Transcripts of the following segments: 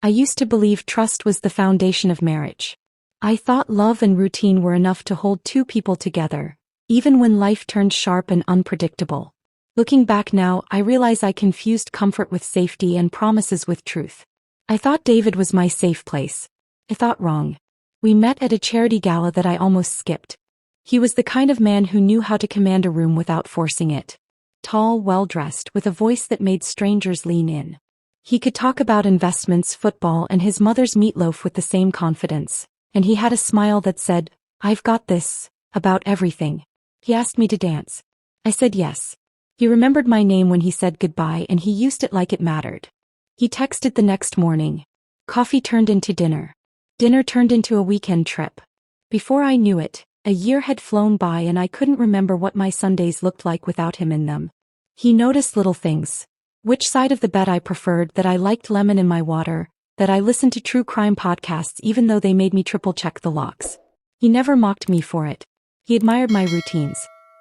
I used to believe trust was the foundation of marriage. I thought love and routine were enough to hold two people together, even when life turned sharp and unpredictable. Looking back now, I realize I confused comfort with safety and promises with truth. I thought David was my safe place. I thought wrong. We met at a charity gala that I almost skipped. He was the kind of man who knew how to command a room without forcing it. Tall, well-dressed, with a voice that made strangers lean in. He could talk about investments, football, and his mother's meatloaf with the same confidence, and he had a smile that said, "I've got this," about everything. He asked me to dance. I said yes. He remembered my name when he said goodbye, and he used it like it mattered. He texted the next morning. Coffee turned into dinner. Dinner turned into a weekend trip. Before I knew it, a year had flown by and I couldn't remember what my Sundays looked like without him in them. He noticed little things. Which side of the bed I preferred, that I liked lemon in my water, that I listened to true crime podcasts even though they made me triple-check the locks. He never mocked me for it. He admired my routines.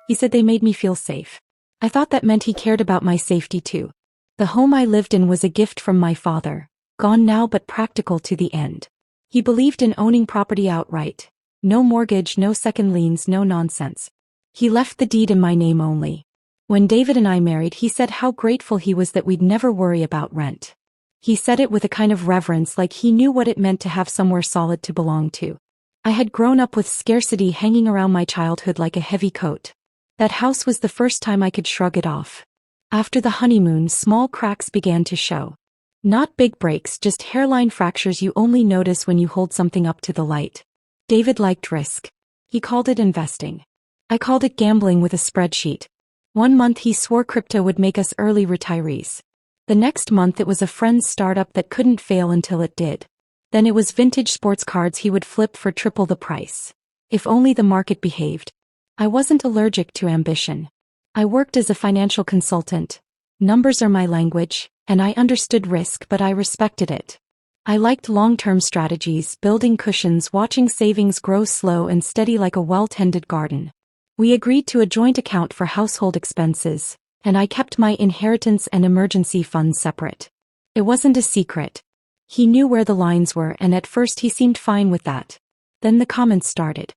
He said they made me feel safe. I thought that meant he cared about my safety too. The home I lived in was a gift from my father, gone now but practical to the end. He believed in owning property outright. No mortgage, no second liens, no nonsense. He left the deed in my name only. When David and I married, he said how grateful he was that we'd never worry about rent. He said it with a kind of reverence, like he knew what it meant to have somewhere solid to belong to. I had grown up with scarcity hanging around my childhood like a heavy coat. That house was the first time I could shrug it off. After the honeymoon, small cracks began to show. Not big breaks, just hairline fractures you only notice when you hold something up to the light. David liked risk. He called it investing. I called it gambling with a spreadsheet. One month he swore crypto would make us early retirees. The next month it was a friend's startup that couldn't fail until it did. Then it was vintage sports cards he would flip for triple the price. If only the market behaved. I wasn't allergic to ambition. I worked as a financial consultant. Numbers are my language, and I understood risk, but I respected it. I liked long-term strategies, building cushions, watching savings grow slow and steady like a well-tended garden. We agreed to a joint account for household expenses, and I kept my inheritance and emergency funds separate. It wasn't a secret. He knew where the lines were, and at first he seemed fine with that. Then the comments started.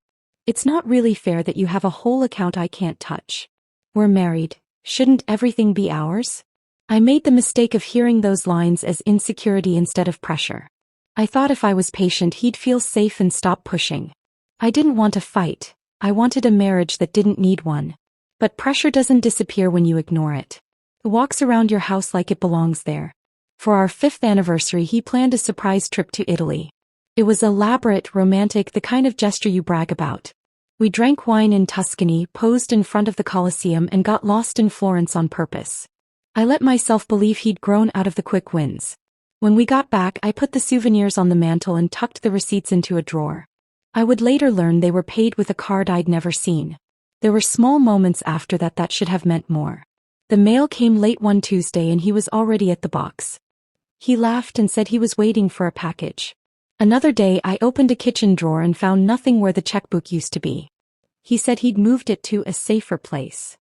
"It's not really fair that you have a whole account I can't touch. We're married. Shouldn't everything be ours?" I made the mistake of hearing those lines as insecurity instead of pressure. I thought if I was patient he'd feel safe and stop pushing. I didn't want a fight. I wanted a marriage that didn't need one. But pressure doesn't disappear when you ignore it. It walks around your house like it belongs there. For our 5th anniversary he planned a surprise trip to Italy. It was elaborate, romantic, the kind of gesture you brag about. We drank wine in Tuscany, posed in front of the Colosseum, and got lost in Florence on purpose. I let myself believe he'd grown out of the quick wins. When we got back, I put the souvenirs on the mantel and tucked the receipts into a drawer. I would later learn they were paid with a card I'd never seen. There were small moments after that should have meant more. The mail came late one Tuesday and he was already at the box. He laughed and said he was waiting for a package. Another day I opened a kitchen drawer and found nothing where the checkbook used to be. He said he'd moved it to a safer place.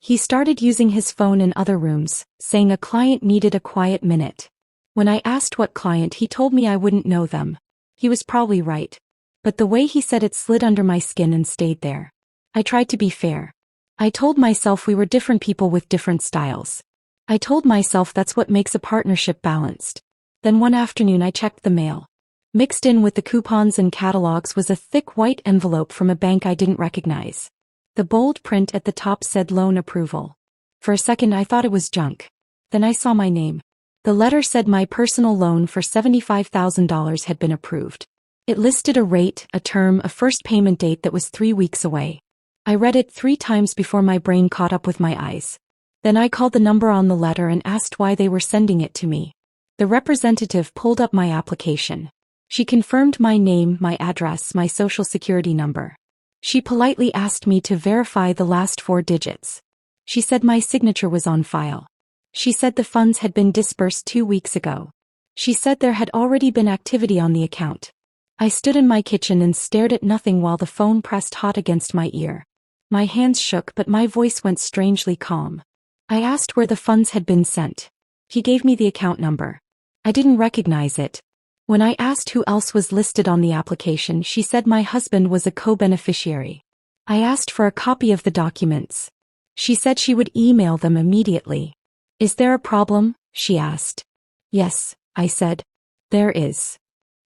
He started using his phone in other rooms, saying a client needed a quiet minute. When I asked what client, he told me I wouldn't know them. He was probably right. But the way he said it slid under my skin and stayed there. I tried to be fair. I told myself we were different people with different styles. I told myself that's what makes a partnership balanced. Then one afternoon I checked the mail. Mixed in with the coupons and catalogs was a thick white envelope from a bank I didn't recognize. The bold print at the top said loan approval. For a second I thought it was junk. Then I saw my name. The letter said my personal loan for $75,000 had been approved. It listed a rate, a term, a first payment date that was 3 weeks away. I read it 3 times before my brain caught up with my eyes. Then I called the number on the letter and asked why they were sending it to me. The representative pulled up my application. She confirmed my name, my address, my social security number. She politely asked me to verify the last 4 digits. She said my signature was on file. She said the funds had been disbursed 2 weeks ago. She said there had already been activity on the account. I stood in my kitchen and stared at nothing while the phone pressed hot against my ear. My hands shook, but my voice went strangely calm. I asked where the funds had been sent. He gave me the account number. I didn't recognize it. When I asked who else was listed on the application, she said my husband was a co-beneficiary. I asked for a copy of the documents. She said she would email them immediately. Is there a problem? She asked. Yes, I said. There is.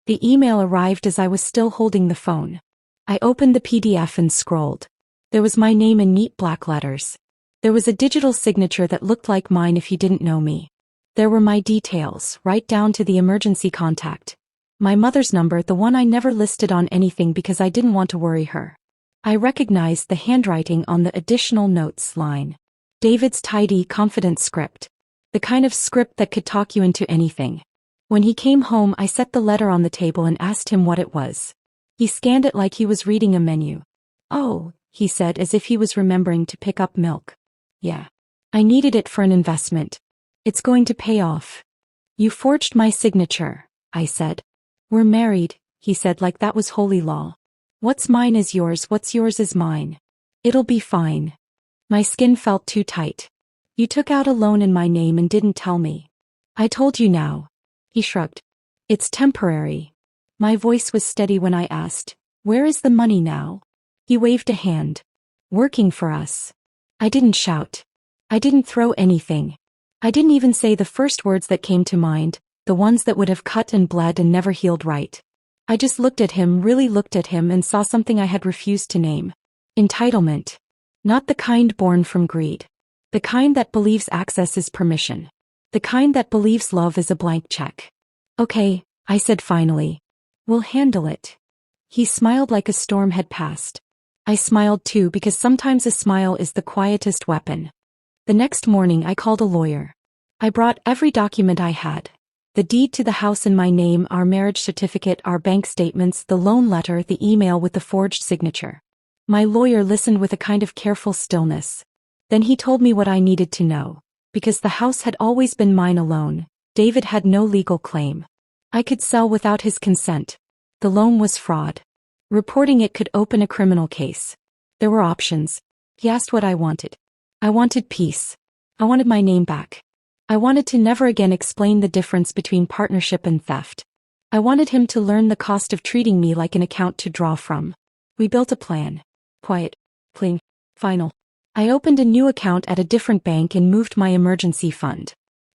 The email arrived as I was still holding the phone. I opened the PDF and scrolled. There was my name in neat black letters. There was a digital signature that looked like mine if you didn't know me. There were my details, right down to the emergency contact. My mother's number, the one I never listed on anything because I didn't want to worry her. I recognized the handwriting on the additional notes line. David's tidy, confident script. The kind of script that could talk you into anything. When he came home, I set the letter on the table and asked him what it was. He scanned it like he was reading a menu. Oh, he said as if he was remembering to pick up milk. Yeah. I needed it for an investment. It's going to pay off. You forged my signature, I said. We're married, he said like that was holy law. What's mine is yours, what's yours is mine. It'll be fine. My skin felt too tight. You took out a loan in my name and didn't tell me. I told you now. He shrugged. It's temporary. My voice was steady when I asked, where is the money now? He waved a hand. Working for us. I didn't shout. I didn't throw anything. I didn't even say the first words that came to mind, the ones that would have cut and bled and never healed right. I just looked at him, really looked at him, and saw something I had refused to name. Entitlement. Not the kind born from greed. The kind that believes access is permission. The kind that believes love is a blank check. Okay, I said finally. We'll handle it. He smiled like a storm had passed. I smiled too because sometimes a smile is the quietest weapon. The next morning I called a lawyer. I brought every document I had. The deed to the house in my name, our marriage certificate, our bank statements, the loan letter, the email with the forged signature. My lawyer listened with a kind of careful stillness. Then he told me what I needed to know. Because the house had always been mine alone, David had no legal claim. I could sell without his consent. The loan was fraud. Reporting it could open a criminal case. There were options. He asked what I wanted. I wanted peace. I wanted my name back. I wanted to never again explain the difference between partnership and theft. I wanted him to learn the cost of treating me like an account to draw from. We built a plan. Quiet. Clean. Final. I opened a new account at a different bank and moved my emergency fund.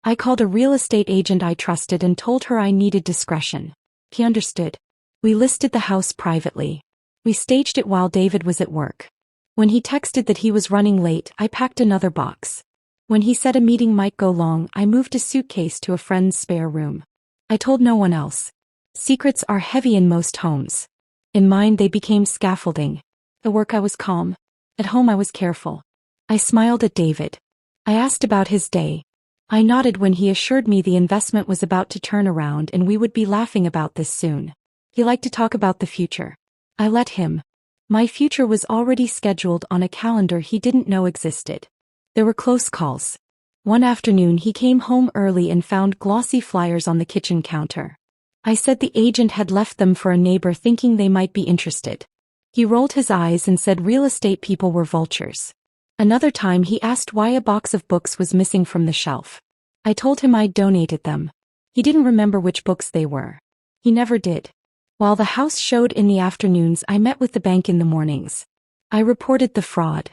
I called a real estate agent I trusted and told her I needed discretion. He understood. We listed the house privately. We staged it while David was at work. When he texted that he was running late, I packed another box. When he said a meeting might go long, I moved a suitcase to a friend's spare room. I told no one else. Secrets are heavy in most homes. In mine they became scaffolding. At work I was calm. At home I was careful. I smiled at David. I asked about his day. I nodded when he assured me the investment was about to turn around and we would be laughing about this soon. He liked to talk about the future. I let him. My future was already scheduled on a calendar he didn't know existed. There were close calls. One afternoon he came home early and found glossy flyers on the kitchen counter. I said the agent had left them for a neighbor thinking they might be interested. He rolled his eyes and said real estate people were vultures. Another time he asked why a box of books was missing from the shelf. I told him I'd donated them. He didn't remember which books they were. He never did. While the house showed in the afternoons, I met with the bank in the mornings. I reported the fraud.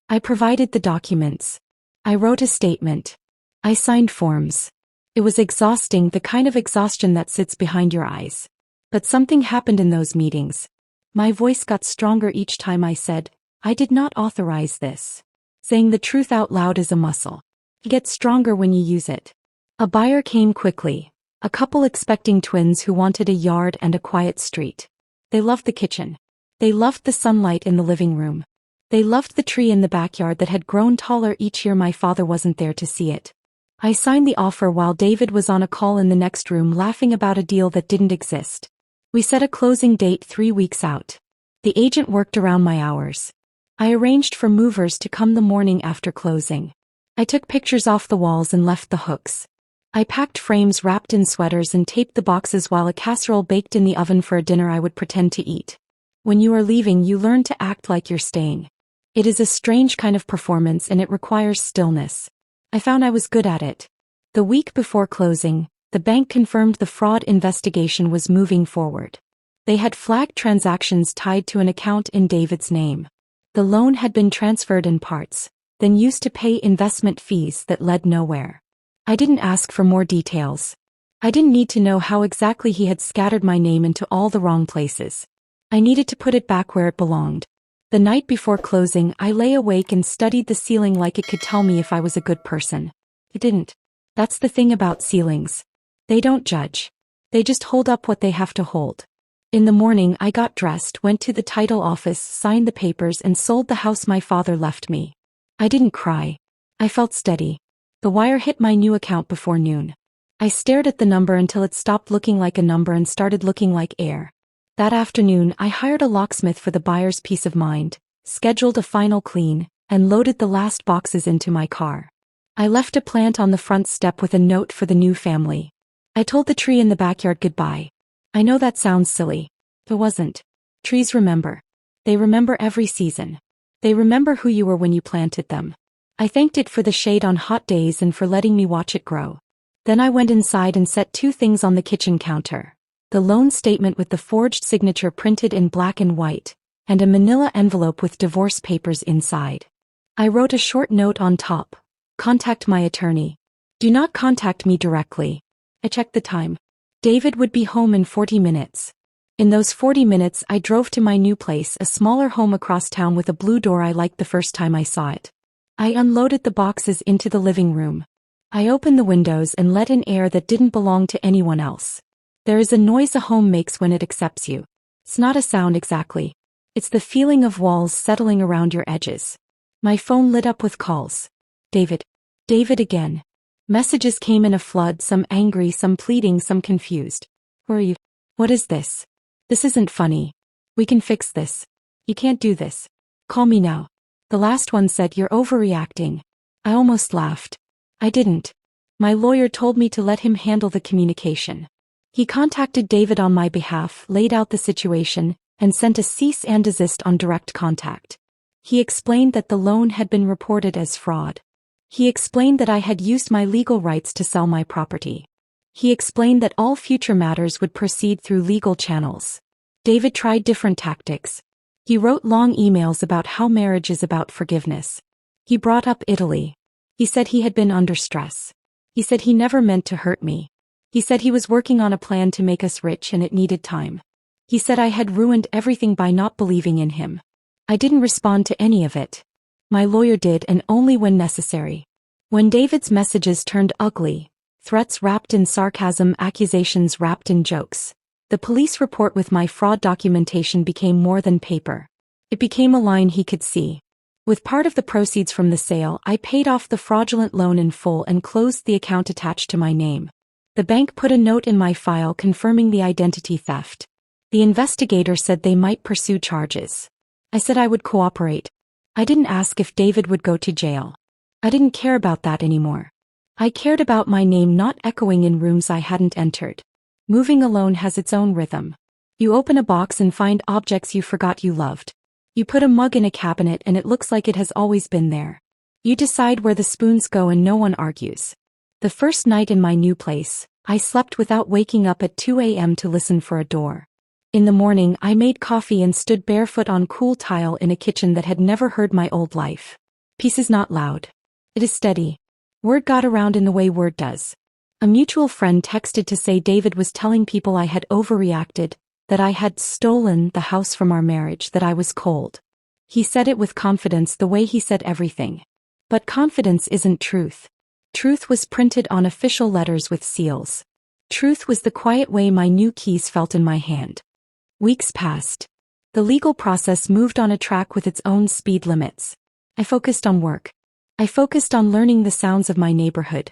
I provided the documents. I wrote a statement. I signed forms. It was exhausting, the kind of exhaustion that sits behind your eyes. But something happened in those meetings. My voice got stronger each time I said, I did not authorize this. Saying the truth out loud is a muscle. It gets stronger when you use it. A buyer came quickly. A couple expecting twins who wanted a yard and a quiet street. They loved the kitchen. They loved the sunlight in the living room. They loved the tree in the backyard that had grown taller each year my father wasn't there to see it. I signed the offer while David was on a call in the next room laughing about a deal that didn't exist. We set a closing date 3 weeks out. The agent worked around my hours. I arranged for movers to come the morning after closing. I took pictures off the walls and left the hooks. I packed frames wrapped in sweaters and taped the boxes while a casserole baked in the oven for a dinner I would pretend to eat. When you are leaving, you learn to act like you're staying. It is a strange kind of performance and it requires stillness. I found I was good at it. The week before closing, The bank confirmed the fraud investigation was moving forward. They had flagged transactions tied to an account in David's name. The loan had been transferred in parts, then used to pay investment fees that led nowhere. I didn't ask for more details. I didn't need to know how exactly he had scattered my name into all the wrong places. I needed to put it back where it belonged. The night before closing, I lay awake and studied the ceiling like it could tell me if I was a good person. It didn't. That's the thing about ceilings. They don't judge. They just hold up what they have to hold. In the morning, I got dressed, went to the title office, signed the papers, and sold the house my father left me. I didn't cry. I felt steady. The wire hit my new account before noon. I stared at the number until it stopped looking like a number and started looking like air. That afternoon, I hired a locksmith for the buyer's peace of mind, scheduled a final clean, and loaded the last boxes into my car. I left a plant on the front step with a note for the new family. I told the tree in the backyard goodbye. I know that sounds silly. It wasn't. Trees remember. They remember every season. They remember who you were when you planted them. I thanked it for the shade on hot days and for letting me watch it grow. Then I went inside and set two things on the kitchen counter: the loan statement with the forged signature printed in black and white, and a manila envelope with divorce papers inside. I wrote a short note on top: contact my attorney. Do not contact me directly. I checked the time. David would be home in 40 minutes. In those 40 minutes, I drove to my new place, a smaller home across town with a blue door I liked the first time I saw it. I unloaded the boxes into the living room. I opened the windows and let in air that didn't belong to anyone else. There is a noise a home makes when it accepts you. It's not a sound exactly. It's the feeling of walls settling around your edges. My phone lit up with calls. David. David again. Messages came in a flood, some angry, some pleading, some confused. Who are you? What is this? This isn't funny. We can fix this. You can't do this. Call me now. The last one said, you're overreacting. I almost laughed. I didn't. My lawyer told me to let him handle the communication. He contacted David on my behalf, laid out the situation, and sent a cease and desist on direct contact. He explained that the loan had been reported as fraud. He explained that I had used my legal rights to sell my property. He explained that all future matters would proceed through legal channels. David tried different tactics. He wrote long emails about how marriage is about forgiveness. He brought up Italy. He said he had been under stress. He said he never meant to hurt me. He said he was working on a plan to make us rich and it needed time. He said I had ruined everything by not believing in him. I didn't respond to any of it. My lawyer did, and only when necessary. When David's messages turned ugly, threats wrapped in sarcasm, accusations wrapped in jokes, the police report with my fraud documentation became more than paper. It became a line he could see. With part of the proceeds from the sale, I paid off the fraudulent loan in full and closed the account attached to my name. The bank put a note in my file confirming the identity theft. The investigator said they might pursue charges. I said I would cooperate. I didn't ask if David would go to jail. I didn't care about that anymore. I cared about my name not echoing in rooms I hadn't entered. Moving alone has its own rhythm. You open a box and find objects you forgot you loved. You put a mug in a cabinet and it looks like it has always been there. You decide where the spoons go and no one argues. The first night in my new place, I slept without waking up at 2 a.m. to listen for a door. In the morning, I made coffee and stood barefoot on cool tile in a kitchen that had never heard my old life. Peace is not loud. It is steady. Word got around in the way word does. A mutual friend texted to say David was telling people I had overreacted, that I had stolen the house from our marriage, that I was cold. He said it with confidence, the way he said everything. But confidence isn't truth. Truth was printed on official letters with seals. Truth was the quiet way my new keys felt in my hand. Weeks passed. The legal process moved on a track with its own speed limits. I focused on work. I focused on learning the sounds of my neighborhood.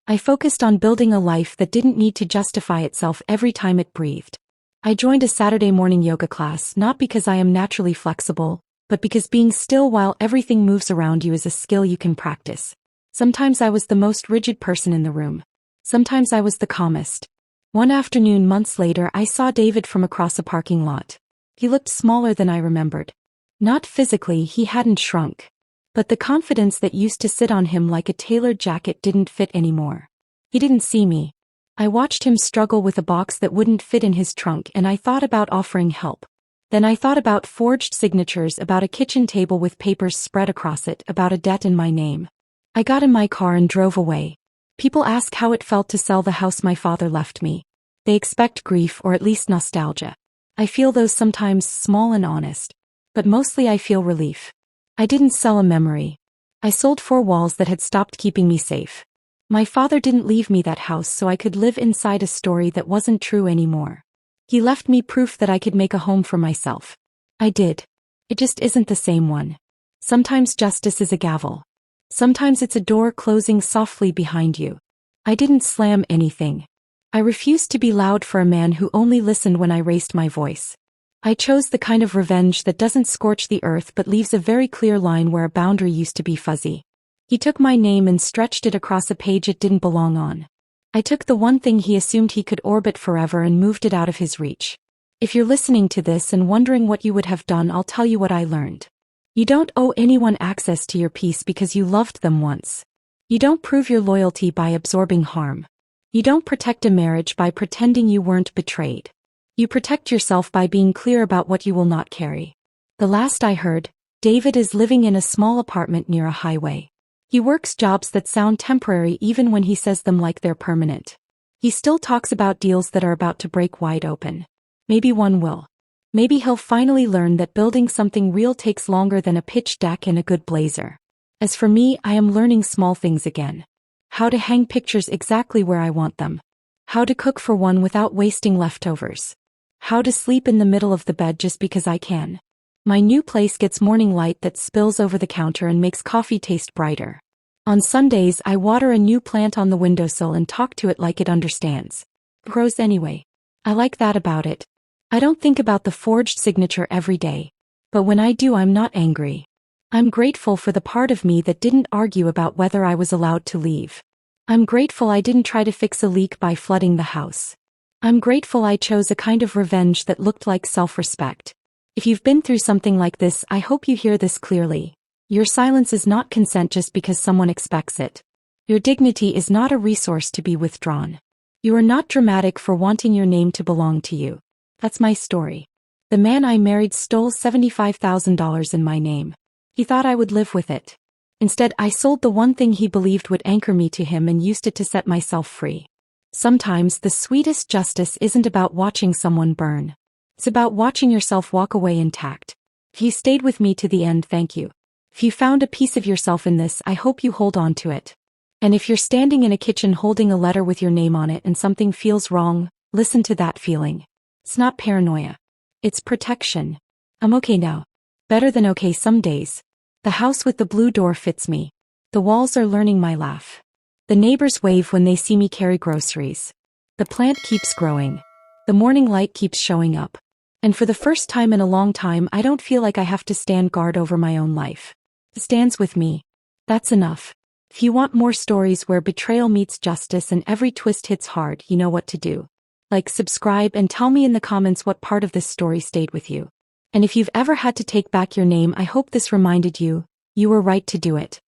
I focused on building a life that didn't need to justify itself every time it breathed. I joined a Saturday morning yoga class not because I am naturally flexible, but because being still while everything moves around you is a skill you can practice. Sometimes I was the most rigid person in the room. Sometimes I was the calmest. One afternoon months later, I saw David from across a parking lot. He looked smaller than I remembered. Not physically, he hadn't shrunk. But the confidence that used to sit on him like a tailored jacket didn't fit anymore. He didn't see me. I watched him struggle with a box that wouldn't fit in his trunk, and I thought about offering help. Then I thought about forged signatures, about a kitchen table with papers spread across it, about a debt in my name. I got in my car and drove away. People ask how it felt to sell the house my father left me. They expect grief, or at least nostalgia. I feel those sometimes, small and honest. But mostly I feel relief. I didn't sell a memory. I sold 4 walls that had stopped keeping me safe. My father didn't leave me that house so I could live inside a story that wasn't true anymore. He left me proof that I could make a home for myself. I did. It just isn't the same one. Sometimes justice is a gavel. Sometimes it's a door closing softly behind you. I didn't slam anything. I refused to be loud for a man who only listened when I raised my voice. I chose the kind of revenge that doesn't scorch the earth but leaves a very clear line where a boundary used to be fuzzy. He took my name and stretched it across a page it didn't belong on. I took the one thing he assumed he could orbit forever and moved it out of his reach. If you're listening to this and wondering what you would have done, I'll tell you what I learned. You don't owe anyone access to your peace because you loved them once. You don't prove your loyalty by absorbing harm. You don't protect a marriage by pretending you weren't betrayed. You protect yourself by being clear about what you will not carry. The last I heard, David is living in a small apartment near a highway. He works jobs that sound temporary even when he says them like they're permanent. He still talks about deals that are about to break wide open. Maybe one will. Maybe he'll finally learn that building something real takes longer than a pitch deck and a good blazer. As for me, I am learning small things again. How to hang pictures exactly where I want them. How to cook for one without wasting leftovers. How to sleep in the middle of the bed just because I can. My new place gets morning light that spills over the counter and makes coffee taste brighter. On Sundays, I water a new plant on the windowsill and talk to it like it understands. Grows anyway. I like that about it. I don't think about the forged signature every day. But when I do, I'm not angry. I'm grateful for the part of me that didn't argue about whether I was allowed to leave. I'm grateful I didn't try to fix a leak by flooding the house. I'm grateful I chose a kind of revenge that looked like self-respect. If you've been through something like this, I hope you hear this clearly. Your silence is not consent just because someone expects it. Your dignity is not a resource to be withdrawn. You are not dramatic for wanting your name to belong to you. That's my story. The man I married stole $75,000 in my name. He thought I would live with it. Instead, I sold the one thing he believed would anchor me to him and used it to set myself free. Sometimes the sweetest justice isn't about watching someone burn. It's about watching yourself walk away intact. If you stayed with me to the end, thank you. If you found a piece of yourself in this, I hope you hold on to it. And if you're standing in a kitchen holding a letter with your name on it and something feels wrong, listen to that feeling. It's not paranoia. It's protection. I'm okay now. Better than okay some days. The house with the blue door fits me. The walls are learning my laugh. The neighbors wave when they see me carry groceries. The plant keeps growing. The morning light keeps showing up. And for the first time in a long time, I don't feel like I have to stand guard over my own life. It stands with me. That's enough. If you want more stories where betrayal meets justice and every twist hits hard, you know what to do. Like, subscribe, and tell me in the comments what part of this story stayed with you. And if you've ever had to take back your name, I hope this reminded you, you were right to do it.